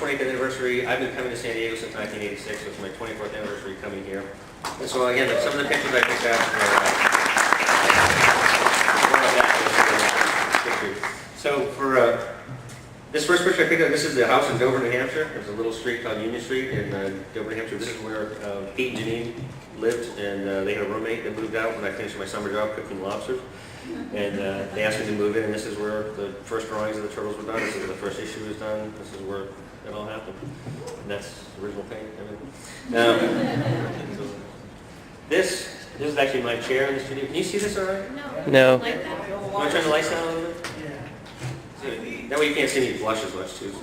20th anniversary. I've been coming to San Diego since 1986, so it's my 24th anniversary coming here. And so again, some of the pictures I picked out were so for this first picture I picked out, this is the house in Dover, New Hampshire. There's a little street called Union Street in Dover, New Hampshire. This is where Pete and Janine lived, and they had a roommate that moved out when I finished my summer job cooking lobsters. And they asked me to move in, and this is where the first drawings of the turtles were done. This is where the first issue was done. This is where it all happened. And that's the original paint. This is actually my chair in the studio. Can you see this all right? No. Want to turn the lights down a little bit? So that way you can't see me blush as much too. So.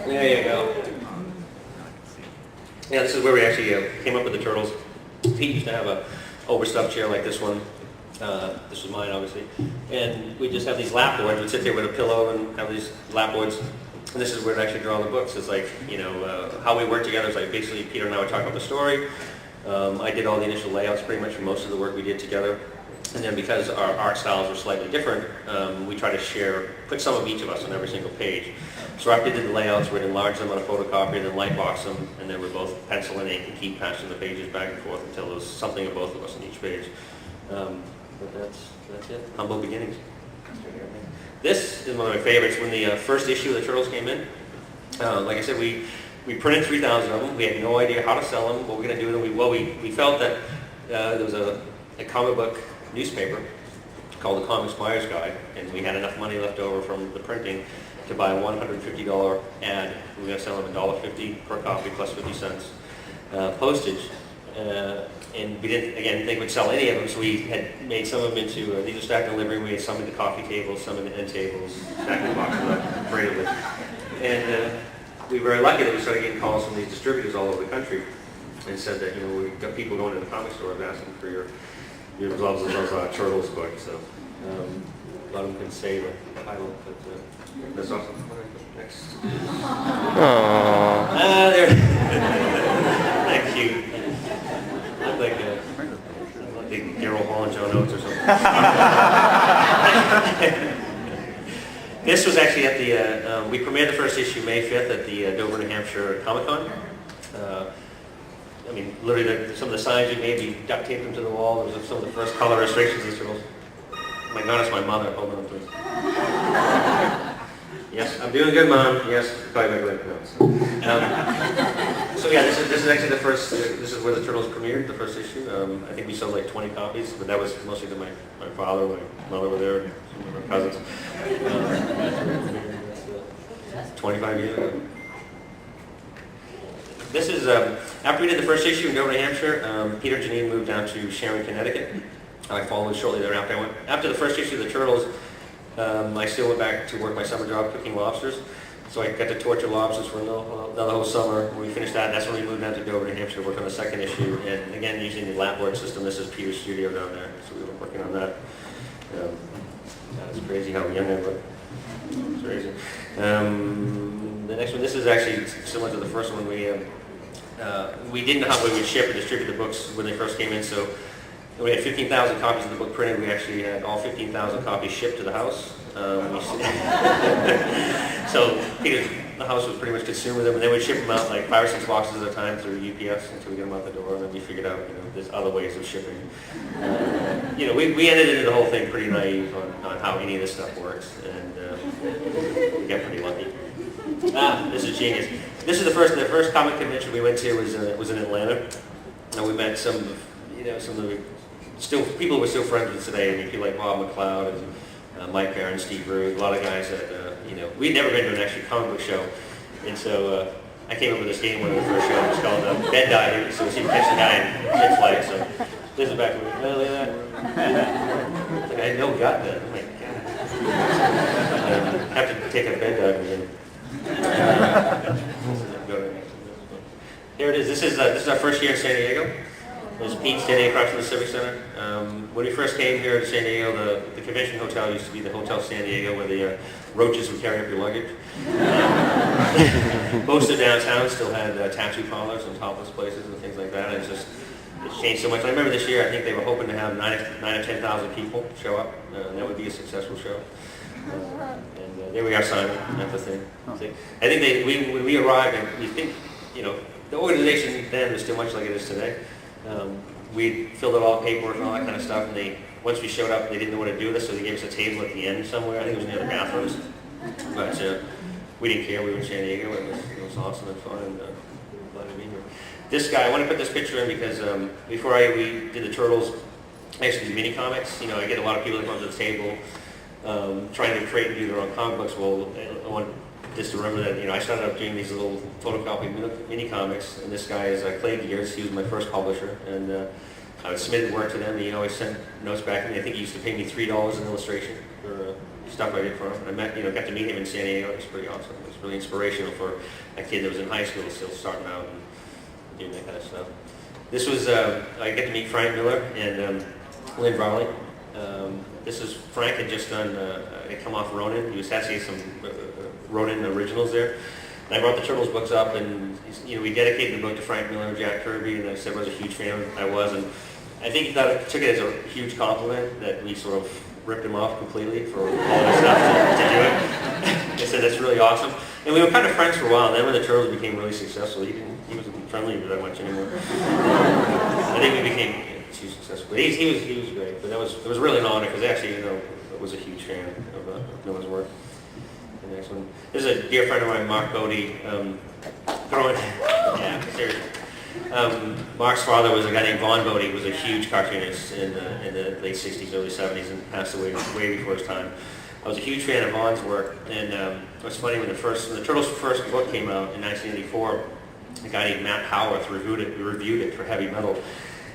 There you go. Yeah, this is where we actually came up with the turtles. Pete used to have a overstuffed chair like this one. This was mine, obviously. And we just have these lap boards. We'd sit there with a pillow and have these lap boards. And this is where we'd actually draw the books. It's like, you know, how we work together is like basically Peter and I would talk about the story. I did all the initial layouts pretty much for most of the work we did together. And then because our art styles are slightly different, we try to put some of each of us on every single page. So after we did the layouts, we'd enlarge them on a photocopy and then lightbox them, and then we'd both pencil and ink and keep passing the pages back and forth until there was something of both of us on each page. But that's it. Humble beginnings. This is one of my favorites. When the first issue of the Turtles came in, like I said, we printed 3,000 of them. We had no idea how to sell them, what we were going to do with them. We felt that there was a comic book newspaper called the Comics Buyer's Guide, and we had enough money left over from the printing to buy a $150 ad. We were going to sell them $1.50 per copy plus 50 cents postage. And we didn't, again, think we'd sell any of them, so we had made some of them into, these are stacked in living. We had some into coffee tables, some into end tables, stacked in boxes up, braided with. And we were very lucky that we started getting calls from these distributors all over the country and said that, you know, we've got people going to the comic store and asking for your gloves as well as Turtles book. So a lot of them can say the title, but that's awesome. Next. Aww. There. Thank you. Like the Daryl Hall and John Oates or something. This was actually at the, we premiered the first issue May 5th at the Dover, New Hampshire Comic-Con. I mean, literally some of the signs we made, we duct taped them to the wall. There was some of the first color illustrations of the turtles. Oh my God, it's my mother. Hold on, please. Yes, I'm doing good, Mom. Yes, probably my So yeah, this is actually the first. This is where the Turtles premiered, the first issue. I think we sold like 20 copies, but that was mostly to my father, my mother were there, and some of our cousins. 25 years ago. This is after we did the first issue in Dover, New Hampshire. Peter and Janine moved down to Sharon, Connecticut. I followed shortly thereafter. After the first issue of the Turtles. I still went back to work my summer job cooking lobsters. So I got to torture lobsters for another whole summer. When we finished that, that's when we moved down to Dover, New Hampshire to work on the second issue. And again, using the lapboard system. This is Peter's studio down there. So we were working on that. It's crazy how young I look. It's crazy. The next one, this is actually similar to the first one. We didn't know how we would ship and distribute the books when they first came in. So we had 15,000 copies of the book printed. We actually had all 15,000 copies shipped to the house. So the house was pretty much consumed with them, and then we'd ship them out like 5 or 6 boxes at a time through UPS until we get them out the door, and then we figured out, you know, there's other ways of shipping. You know, we ended into the whole thing pretty naive on how any of this stuff works, and we got pretty lucky. This is genius. This is the first comic convention we went to was in Atlanta, and we met some of the people we're still friends with today. I mean, people like Bob McLeod and Mike Barron, Steve Rude, a lot of guys that, we'd never been to an actual comic book show. And so I came up with this game one of the first shows. It's called Bed Diving. So we see catch the guy in mid-flight. So this is back when we look at that. Like, I had no gut then. Oh my God. Have to take a bed diving again. Here it is. This is our first year in San Diego. There's Pete standing across from the Civic Center. When we first came here to San Diego, the convention hotel used to be the Hotel San Diego, where the roaches would carry up your luggage. Most of downtown still had tattoo parlors and topless places and things like that. It's changed so much. I remember this year, I think they were hoping to have 9 or 10,000 people show up. That would be a successful show. There we are, Simon, at the thing. See? I think when we arrived, and we think, the organization then was still much like it is today. We filled out all the paperwork and all that kind of stuff, and once we showed up, they didn't know what to do with us, so they gave us a table at the end somewhere. I think it was near the bathrooms. But we didn't care. We were in San Diego. It was awesome and fun, and glad to be here. This guy, I want to put this picture in because before we did the Turtles, I used to do mini comics. I get a lot of people that come to the table trying to create and do their own comic books. Well, I want just to remember that I started up doing these little photocopied mini comics, and this guy is Clay Gears. He was my first publisher, and I would submit work to them. And he always sent notes back to me. I think he used to pay me $3 an illustration for stuff I did for him. And I got to meet him in San Diego. It was pretty awesome. It was really inspirational for a kid that was in high school, still starting out and doing that kind of stuff. This was I get to meet Frank Miller and Lynn Varley. This is Frank had just done come off Ronin. He was actually some Ronin originals there. And I brought the Turtles books up, and we dedicated the book to Frank Miller and Jack Kirby, and I said I was a huge fan. I was, and I think he took it as a huge compliment that we sort of ripped him off completely for all this stuff to do it. They said that's really awesome, and we were kind of friends for a while. And then when the Turtles became really successful, he wasn't friendly that much anymore. I think we became too successful. But he was great. But it was really an honor because actually I was a huge fan of Miller's work. The next one. This is a dear friend of mine, Mark Bodie. Seriously. Mark's father was a guy named Vaughn Bodie, who was a huge cartoonist in the late 60s, early 70s, and passed away way before his time. I was a huge fan of Vaughn's work, and it was funny when the Turtles' first book came out in 1984, a guy named Matt Howarth reviewed it for Heavy Metal,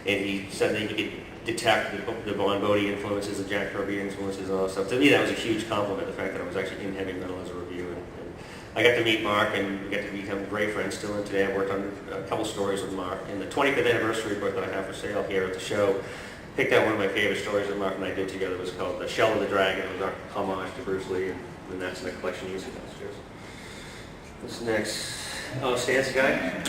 and he said that he could detect the Vaughn Bodie influences, the Jack Kirby influences, and all that stuff. To me, that was a huge compliment, the fact that I was actually in Heavy Metal as a reviewer. And I got to meet Mark, and we got to become great friends still. And today I worked on a couple stories with Mark. And the 25th anniversary book that I have for sale here at the show, picked out one of my favorite stories that Mark and I did together. It was called The Shell of the Dragon. It was our homage to Bruce Lee, and that's in the collection you see downstairs. What's next? Oh, Stan's guy.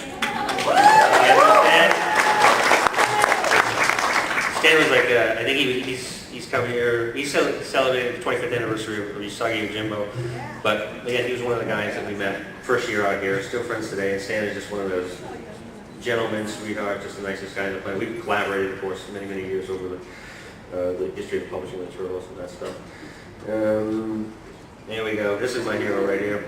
Stan was like, I think he's coming here. He's celebrating the 25th anniversary of Usagi Yojimbo. But again, he was one of the guys that we met first year out here. Still friends today. And Stan is just one of those gentlemen, sweetheart, just the nicest guy in the planet. We've collaborated, of course, many years over the history of publishing the Turtles and that stuff. There we go. This is my hero right here.